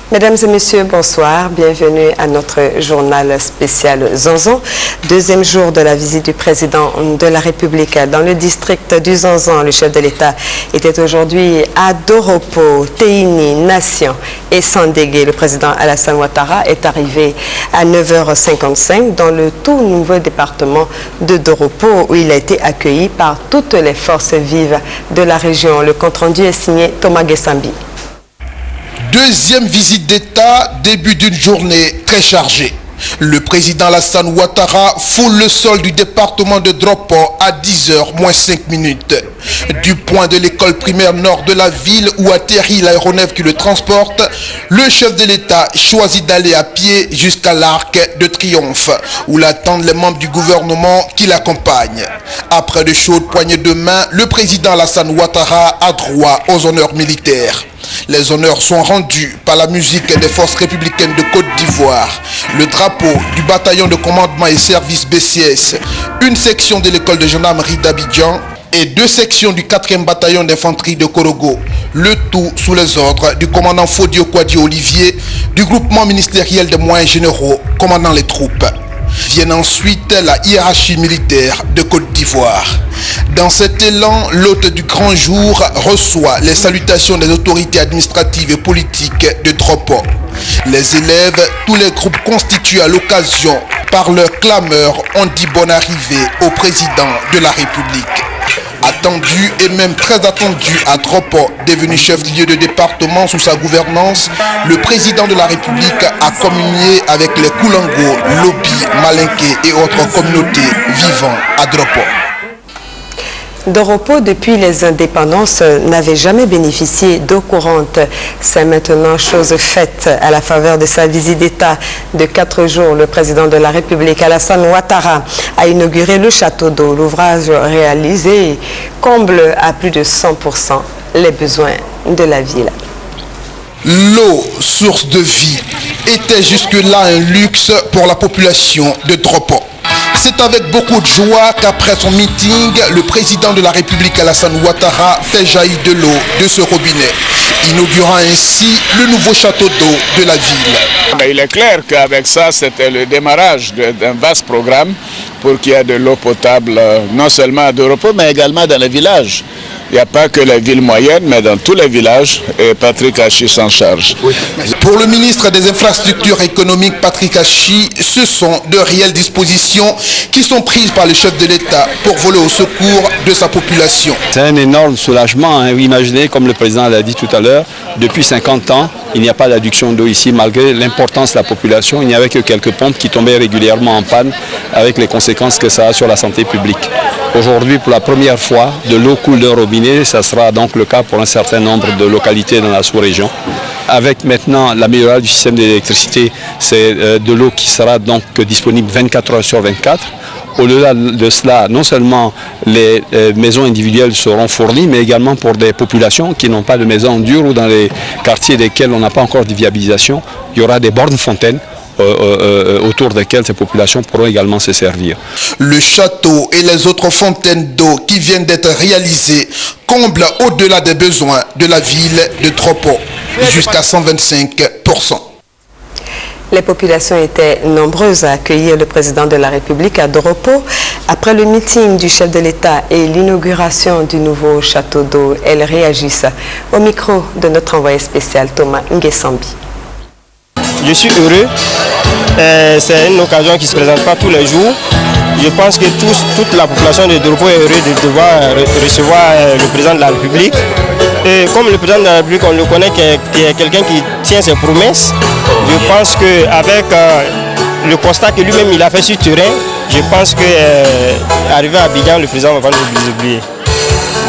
Mesdames et messieurs, bonsoir. Bienvenue à notre journal spécial Zanzan. Deuxième jour de la visite du président de la République dans le district du Zanzan. Le chef de l'État était aujourd'hui à Doropo, Teini, Nation et Sandégué. Le président Alassane Ouattara est arrivé à 9h55 dans le tout nouveau département de Doropo où il a été accueilli par toutes les forces vives de la région. Le compte-rendu est signé Thomas Gessambi. Deuxième visite d'État, début d'une journée très chargée. Le président Alassane Ouattara foule le sol du département de Doropo à 10h moins 5 minutes. Du point de l'école primaire nord de la ville où atterrit l'aéronef qui le transporte, le chef de l'État choisit d'aller à pied jusqu'à l'Arc de Triomphe où l'attendent les membres du gouvernement qui l'accompagnent. Après de chaudes poignées de main, le président Alassane Ouattara a droit aux honneurs militaires. Les honneurs sont rendus par la musique des forces républicaines de Côte d'Ivoire, le drapeau du bataillon de commandement et service BCS, une section de l'école de gendarmerie d'Abidjan et deux sections du 4e bataillon d'infanterie de Korogo, le tout sous les ordres du commandant Fodio Kouadi Olivier du groupement ministériel des moyens généraux commandant les troupes. Viennent ensuite la hiérarchie militaire de Côte d'Ivoire. Dans cet élan, l'hôte du grand jour reçoit les salutations des autorités administratives et politiques de Doropo. Les élèves, tous les groupes constitués à l'occasion, par leur clameur, ont dit bonne arrivée au président de la République. Attendu et même très attendu à Doropo, devenu chef-lieu de département sous sa gouvernance, le président de la République a communié avec les Koulango, Lobi, Malinké et autres communautés vivant à Doropo. Doropo, depuis les indépendances, n'avait jamais bénéficié d'eau courante. C'est maintenant chose faite. À la faveur de sa visite d'État de 4 jours, le président de la République, Alassane Ouattara, a inauguré le château d'eau. L'ouvrage réalisé comble à plus de 100% les besoins de la ville. L'eau, source de vie, était jusque-là un luxe pour la population de Doropo. C'est avec beaucoup de joie qu'après son meeting, le président de la République Alassane Ouattara fait jaillir de l'eau de ce robinet, inaugurant ainsi le nouveau château d'eau de la ville. Il est clair qu'avec ça, c'était le démarrage d'un vaste programme pour qu'il y ait de l'eau potable non seulement à Doropo, mais également dans les villages. Il n'y a pas que les villes moyennes, mais dans tous les villages, et Patrick Hachi s'en charge. Oui. Pour le ministre des Infrastructures économiques, Patrick Hachi, ce sont de réelles dispositions qui sont prises par le chef de l'État pour voler au secours de sa population. C'est un énorme soulagement. Hein. Vous imaginez, comme le président l'a dit tout à l'heure, depuis 50 ans, il n'y a pas d'adduction d'eau ici, malgré l'importance de la population. Il n'y avait que quelques pompes qui tombaient régulièrement en panne, avec les conséquences que ça a sur la santé publique. Aujourd'hui, pour la première fois, de l'eau coule d'un robinet. Ça sera donc le cas pour un certain nombre de localités dans la sous-région. Avec maintenant l'amélioration du système d'électricité, c'est de l'eau qui sera donc disponible 24 heures sur 24. Au-delà de cela, non seulement les maisons individuelles seront fournies, mais également pour des populations qui n'ont pas de maison dure ou dans les quartiers desquels on n'a pas encore de viabilisation, il y aura des bornes fontaines autour desquelles ces populations pourront également se servir. Le château et les autres fontaines d'eau qui viennent d'être réalisées comblent au-delà des besoins de la ville de Doropo, jusqu'à 125%. Les populations étaient nombreuses à accueillir le président de la République à Doropo. Après le meeting du chef de l'État et l'inauguration du nouveau château d'eau, elles réagissent au micro de notre envoyé spécial Thomas Ngesambi. Je suis heureux. C'est une occasion qui ne se présente pas tous les jours. Je pense que toute la population de Doropo est heureuse de devoir recevoir le président de la République. Et comme le président de la République, on le connaît, qui est quelqu'un qui tient ses promesses, je pense qu'avec le constat que lui-même il a fait sur terrain, je pense qu'arrivé à Abidjan, le président va pas nous oublier.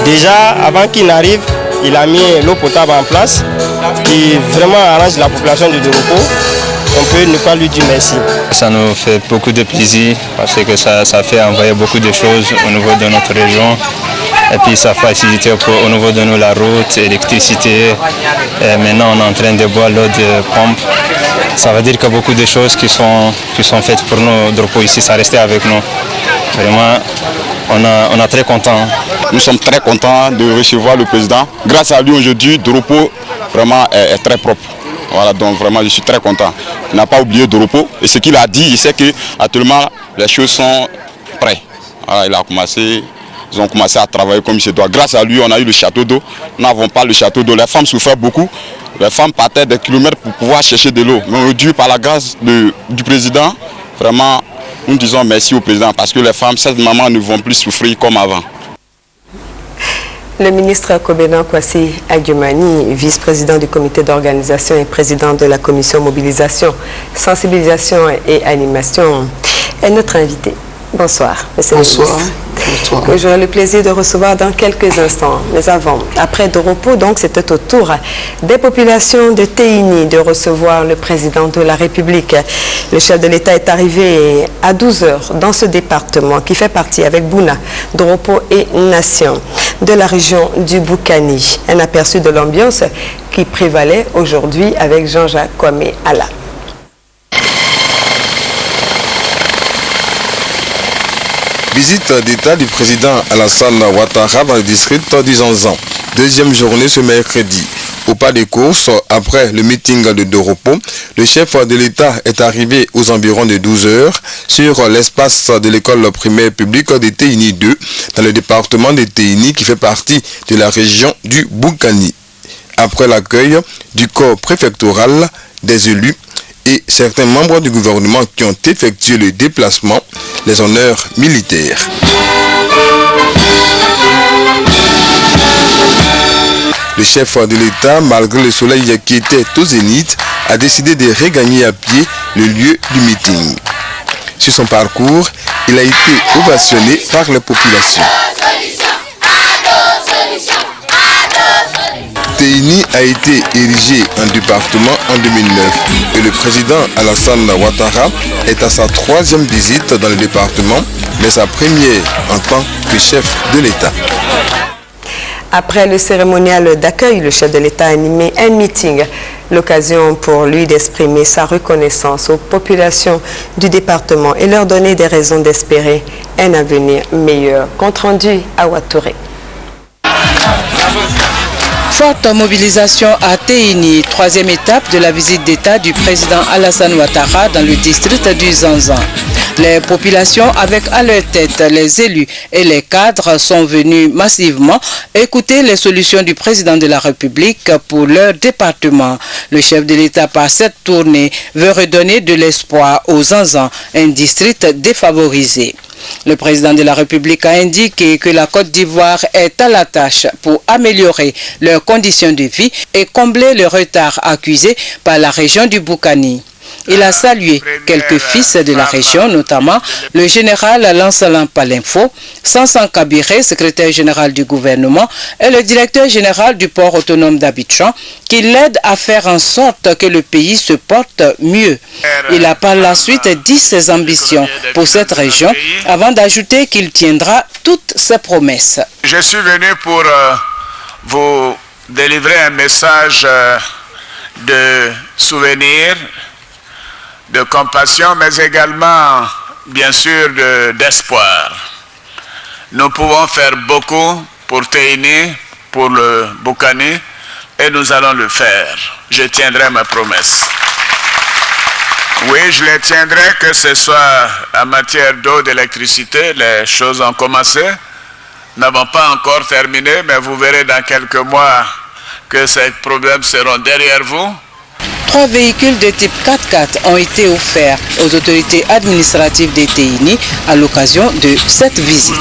Déjà, avant qu'il n'arrive, il a mis l'eau potable en place, qui vraiment arrange la population de Doropo. On peut ne pas lui dire merci. Ça nous fait beaucoup de plaisir parce que ça fait envoyer beaucoup de choses au niveau de notre région. Et puis ça facilite au niveau de nous la route, l'électricité. Maintenant on est en train de boire l'eau de pompe. Ça veut dire que beaucoup de choses qui sont faites pour nous, Doropo ici, ça restait avec nous. Vraiment, on est très contents. Nous sommes très contents de recevoir le président. Grâce à lui aujourd'hui, Doropo vraiment est très propre. Voilà, donc vraiment je suis très content. Il n'a pas oublié Doropo et ce qu'il a dit, il sait qu'actuellement les choses sont prêtes. Voilà, ils ont commencé à travailler comme il se doit. Grâce à lui, on a eu le château d'eau. Nous n'avons pas le château d'eau. Les femmes souffraient beaucoup. Les femmes partaient des kilomètres pour pouvoir chercher de l'eau. Mais aujourd'hui, par la grâce du président, vraiment, nous disons merci au président parce que les femmes, cette maman, ne vont plus souffrir comme avant. Le ministre Kobena Kwasi Adjumani, vice-président du comité d'organisation et président de la commission mobilisation, sensibilisation et animation, est notre invité. Bonsoir, monsieur le ministre. Bonsoir. Que j'aurai le plaisir de recevoir dans quelques instants. Mais après Doropo, donc c'était au tour des populations de Téini de recevoir le président de la République. Le chef de l'État est arrivé à 12 h dans ce département qui fait partie avec Bouna, Doropo et Nation de la région du Boukani. Un aperçu de l'ambiance qui prévalait aujourd'hui avec Jean-Jacques Kwame Alla. Visite d'État du président Alassane Ouattara dans le district du Zanzan. Deuxième journée ce mercredi. Au pas des courses, après le meeting de Doropo, le chef de l'État est arrivé aux environs de 12 h sur l'espace de l'école primaire publique de Téini 2, dans le département de Téini qui fait partie de la région du Boukani. Après l'accueil du corps préfectoral, des élus et certains membres du gouvernement qui ont effectué le déplacement, les honneurs militaires. Le chef de l'État, malgré le soleil qui était au zénith, a décidé de regagner à pied le lieu du meeting. Sur son parcours, il a été ovationné par la population. Téini a été érigé en département en 2009 et le président Alassane Ouattara est à sa 3e visite dans le département, mais sa première en tant que chef de l'État. Après le cérémonial d'accueil, le chef de l'État a animé un meeting, l'occasion pour lui d'exprimer sa reconnaissance aux populations du département et leur donner des raisons d'espérer un avenir meilleur. Compte rendu à Ouattouré. Forte mobilisation à Téini, 3e étape de la visite d'État du président Alassane Ouattara dans le district du Zanzan. Les populations avec à leur tête les élus et les cadres sont venus massivement écouter les solutions du président de la République pour leur département. Le chef de l'État par cette tournée veut redonner de l'espoir aux Zanzan, un district défavorisé. Le président de la République a indiqué que la Côte d'Ivoire est à la tâche pour améliorer leurs conditions de vie et combler le retard accusé par la région du Boukani. Il a salué quelques fils de la région, notamment le général Lancelin Palinfo, Sansan Kabiré, secrétaire général du gouvernement, et le directeur général du port autonome d'Abidjan, qui l'aident à faire en sorte que le pays se porte mieux. Il a par la suite dit ses ambitions pour cette région, avant d'ajouter qu'il tiendra toutes ses promesses. Je suis venu pour vous délivrer un message de souvenir, de compassion, mais également, bien sûr, d'espoir. Nous pouvons faire beaucoup pour Téini, pour le Boukani, et nous allons le faire. Je tiendrai ma promesse. Oui, je les tiendrai, que ce soit en matière d'eau, d'électricité, les choses ont commencé. Nous n'avons pas encore terminé, mais vous verrez dans quelques mois que ces problèmes seront derrière vous. 3 véhicules de type 4x4 ont été offerts aux autorités administratives de Téini à l'occasion de cette visite.